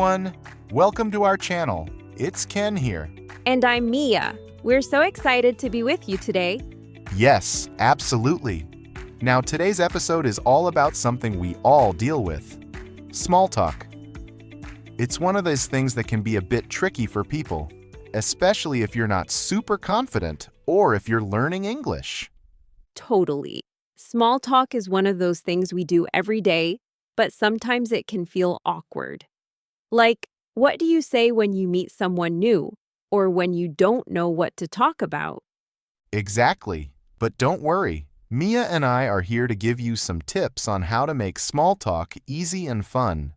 everyone. Welcome to our channel. It's Ken here. And I'm Mia. We're so excited to be with you today. Yes, absolutely. Now, today's episode is all about something we all deal with: small talk. It's one of those things that can be a bit tricky for people, especially if you're not super confident or if you're learning English. Totally. Small talk is one of those things we do every day, but sometimes it can feel awkward. Like, what do you say when you meet someone new or when you don't know what to talk about? Exactly. But don't worry. Mia and I are here to give you some tips on how to make small talk easy and fun.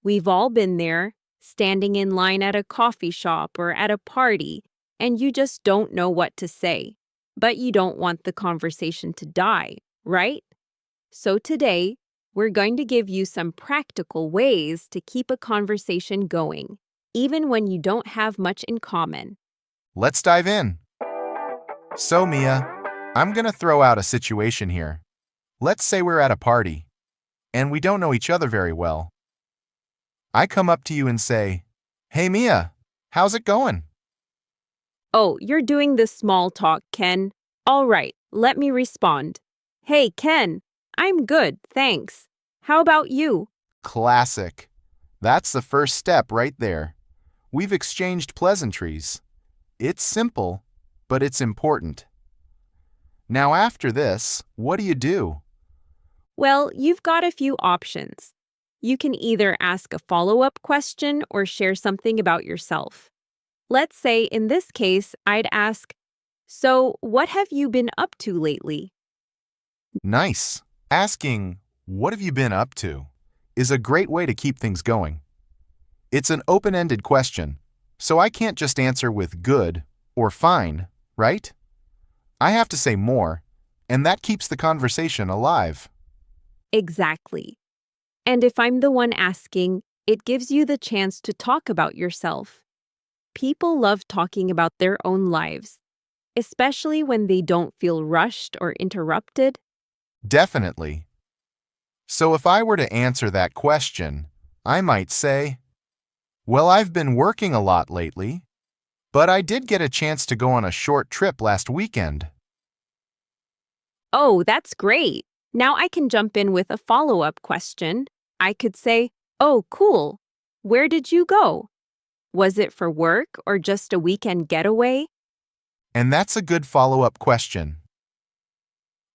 We've all been there, standing in line at a coffee shop or at a party, and you just don't know what to say. But you don't want the conversation to die, right? So today, we're going to give you some practical ways to keep a conversation going, even when you don't have much in common. Let's dive in. So, Mia, I'm going to throw out a situation here. Let's say we're at a party, and we don't know each other very well. I come up to you and say, "Hey, Mia, how's it going?" Oh, you're doing the small talk, Ken. All right, let me respond. Hey, Ken, I'm good, thanks. How about you? Classic. That's the first step right there. We've exchanged pleasantries. It's simple, but it's important. Now, after this, what do you do? Well, you've got a few options. You can either ask a follow-up question or share something about yourself. Let's say in this case, I'd ask, so what have you been up to lately? Nice. Asking, "What have you been up to?" is a great way to keep things going. It's an open-ended question, so I can't just answer with good or fine, right? I have to say more, and that keeps the conversation alive. Exactly. And if I'm the one asking, it gives you the chance to talk about yourself. People love talking about their own lives, especially when they don't feel rushed or interrupted. Definitely. So if I were to answer that question, I might say, "Well, I've been working a lot lately, but I did get a chance to go on a short trip last weekend." Oh, that's great. Now I can jump in with a follow-up question. I could say, oh, cool. Where did you go? Was it for work or just a weekend getaway? And that's a good follow-up question.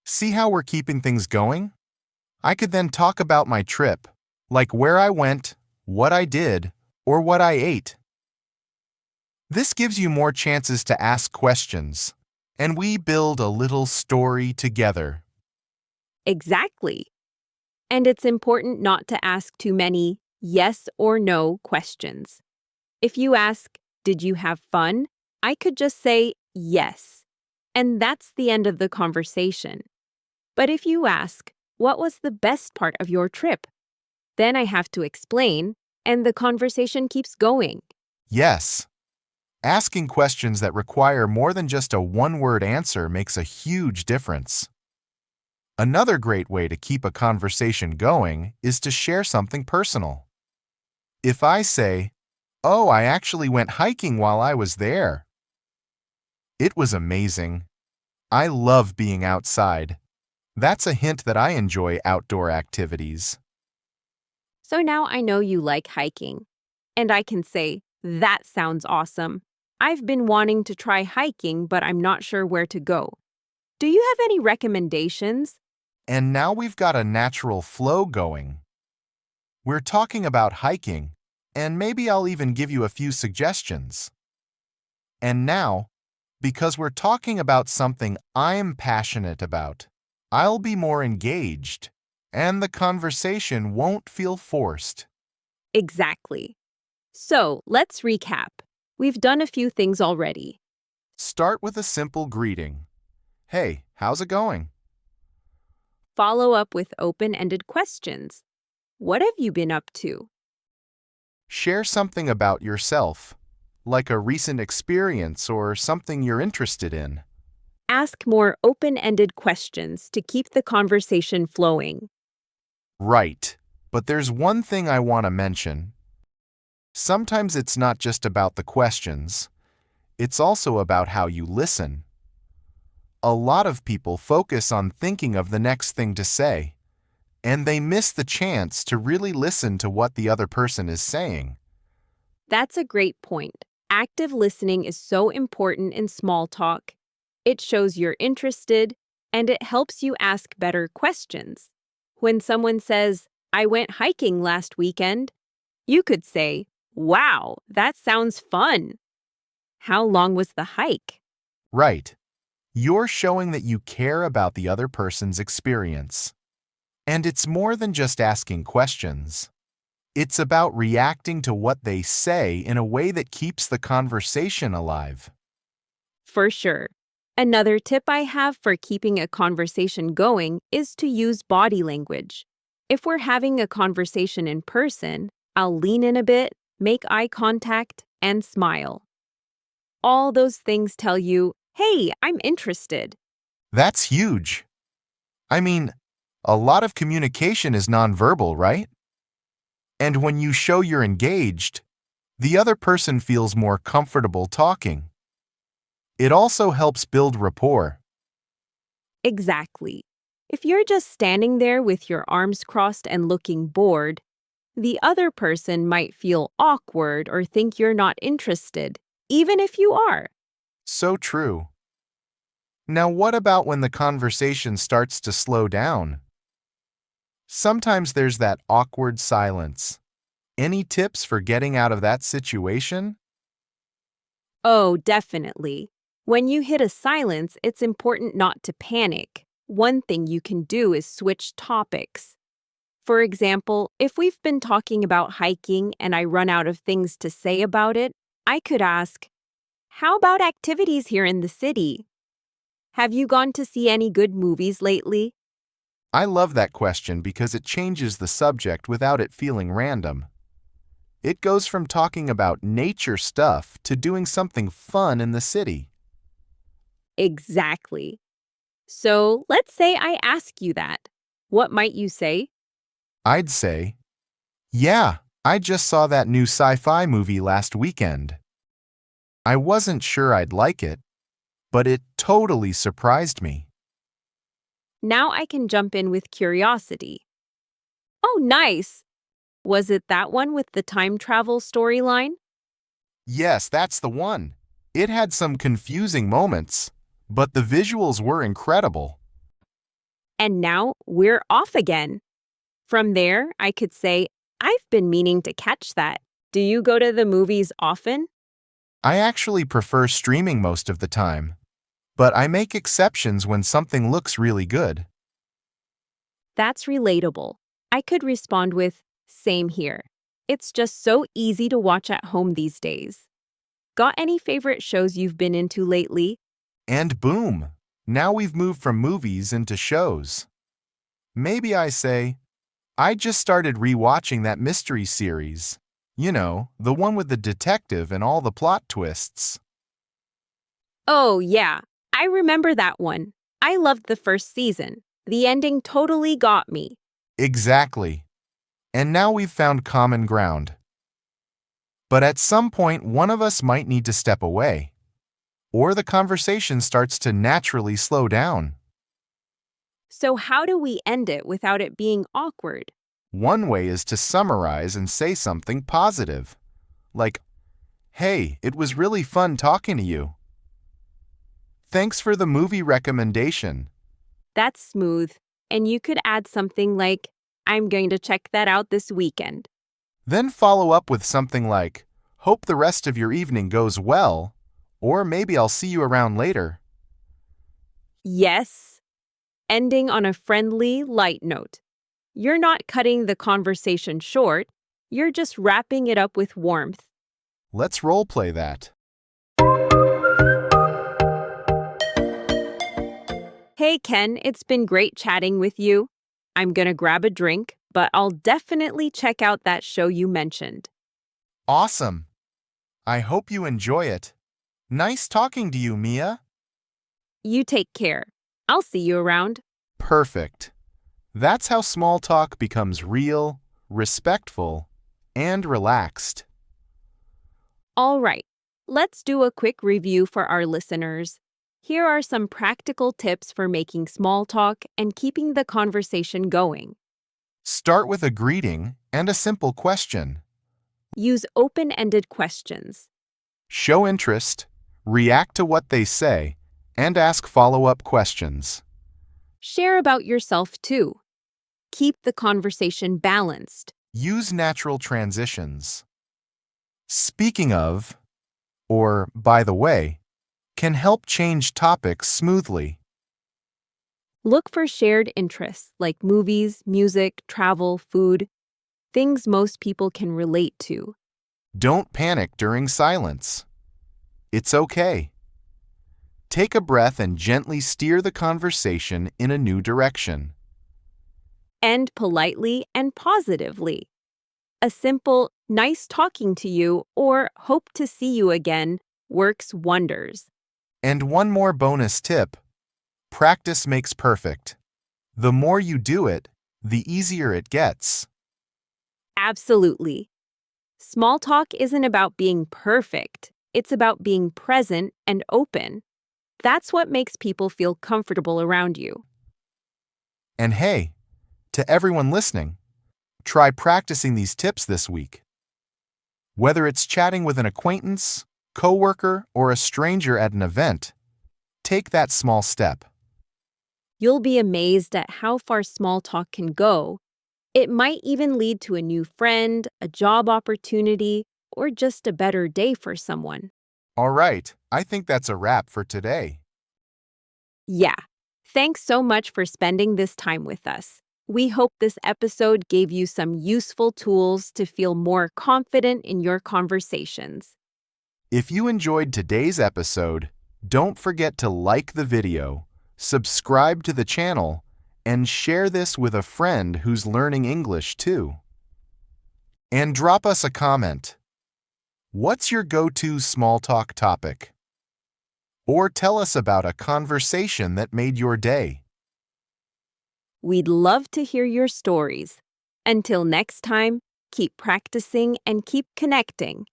See how we're keeping things going? I could then talk about my trip, like where I went, what I did, or what I ate. This gives you more chances to ask questions, and we build a little story together. Exactly. And it's important not to ask too many yes or no questions. If you ask, did you have fun? I could just say yes. And that's the end of the conversation. But if you ask, what was the best part of your trip? Then I have to explain, and the conversation keeps going. Yes, asking questions that require more than just a one-word answer makes a huge difference. Another great way to keep a conversation going is to share something personal. If I say, "Oh, I actually went hiking while I was there. It was amazing. I love being outside." That's a hint that I enjoy outdoor activities. So now I know you like hiking. And I can say, that sounds awesome. I've been wanting to try hiking, but I'm not sure where to go. Do you have any recommendations? And now we've got a natural flow going. We're talking about hiking, and maybe I'll even give you a few suggestions. And now, because we're talking about something I'm passionate about, I'll be more engaged, and the conversation won't feel forced. Exactly. So let's recap. We've done a few things already. Start with a simple greeting. "Hey, how's it going?" Follow up with open-ended questions. What have you been up to? Share something about yourself, like a recent experience or something you're interested in. Ask more open-ended questions to keep the conversation flowing. Right, but there's one thing I want to mention. Sometimes it's not just about the questions, it's also about how you listen. A lot of people focus on thinking of the next thing to say, and they miss the chance to really listen to what the other person is saying. That's a great point. Active listening is so important in small talk. It shows you're interested, and it helps you ask better questions. When someone says, I went hiking last weekend, you could say, Wow, that sounds fun. How long was the hike? Right. You're showing that you care about the other person's experience. And it's more than just asking questions. It's about reacting to what they say in a way that keeps the conversation alive. For sure. Another tip I have for keeping a conversation going is to use body language. If we're having a conversation in person, I'll lean in a bit, make eye contact, and smile. All those things tell you, hey, I'm interested. That's huge. I mean, a lot of communication is nonverbal, right? And when you show you're engaged, the other person feels more comfortable talking. It also helps build rapport. Exactly. If you're just standing there with your arms crossed and looking bored, the other person might feel awkward or think you're not interested, even if you are. So true. Now, what about when the conversation starts to slow down? Sometimes there's that awkward silence. Any tips for getting out of that situation? Oh, definitely. When you hit a silence, it's important not to panic. One thing you can do is switch topics. For example, if we've been talking about hiking and I run out of things to say about it, I could ask, How about activities here in the city? Have you gone to see any good movies lately? I love that question because it changes the subject without it feeling random. It goes from talking about nature stuff to doing something fun in the city. Exactly. So let's say I ask you that. What might you say? I'd say, yeah, I just saw that new sci-fi movie last weekend. I wasn't sure I'd like it, but it totally surprised me. Now I can jump in with curiosity. Oh, nice. Was it that one with the time travel storyline? Yes, that's the one. It had some confusing moments, but the visuals were incredible. And now we're off again. From there, I could say, I've been meaning to catch that. Do you go to the movies often? I actually prefer streaming most of the time, but I make exceptions when something looks really good. That's relatable. I could respond with, Same here. It's just so easy to watch at home these days. Got any favorite shows you've been into lately? And boom, now we've moved from movies into shows. Maybe I say, I just started rewatching that mystery series. You know, the one with the detective and all the plot twists. Oh, yeah. I remember that one. I loved the first season. The ending totally got me. Exactly. And now we've found common ground. But at some point, one of us might need to step away, or the conversation starts to naturally slow down. So, how do we end it without it being awkward? One way is to summarize and say something positive, like, hey, it was really fun talking to you. Thanks for the movie recommendation. That's smooth. And you could add something like, I'm going to check that out this weekend. Then follow up with something like, hope the rest of your evening goes well, or maybe I'll see you around later. Yes. Ending on a friendly, light note. You're not cutting the conversation short, you're just wrapping it up with warmth. Let's role play that. Hey, Ken, it's been great chatting with you. I'm gonna grab a drink, but I'll definitely check out that show you mentioned. Awesome. I hope you enjoy it. Nice talking to you, Mia. You take care. I'll see you around. Perfect. That's how small talk becomes real, respectful, and relaxed. All right, let's do a quick review for our listeners. Here are some practical tips for making small talk and keeping the conversation going. Start with a greeting and a simple question. Use open-ended questions. Show interest, react to what they say, and ask follow-up questions. Share about yourself too. Keep the conversation balanced. Use natural transitions. Speaking of, or by the way, can help change topics smoothly. Look for shared interests like movies, music, travel, food, things most people can relate to. Don't panic during silence. It's okay. Take a breath and gently steer the conversation in a new direction. End politely and positively. A simple, nice talking to you or hope to see you again works wonders. And one more bonus tip: practice makes perfect. The more you do it, the easier it gets. Absolutely. Small talk isn't about being perfect. It's about being present and open. That's what makes people feel comfortable around you. And hey, to everyone listening, try practicing these tips this week. Whether it's chatting with an acquaintance, coworker, or a stranger at an event, take that small step. You'll be amazed at how far small talk can go. It might even lead to a new friend, a job opportunity, or just a better day for someone. All right, I think that's a wrap for today. Yeah. Thanks so much for spending this time with us. We hope this episode gave you some useful tools to feel more confident in your conversations. If you enjoyed today's episode, don't forget to like the video, subscribe to the channel, and share this with a friend who's learning English too. And drop us a comment. What's your go-to small talk topic? Or tell us about a conversation that made your day. We'd love to hear your stories. Until next time, keep practicing and keep connecting.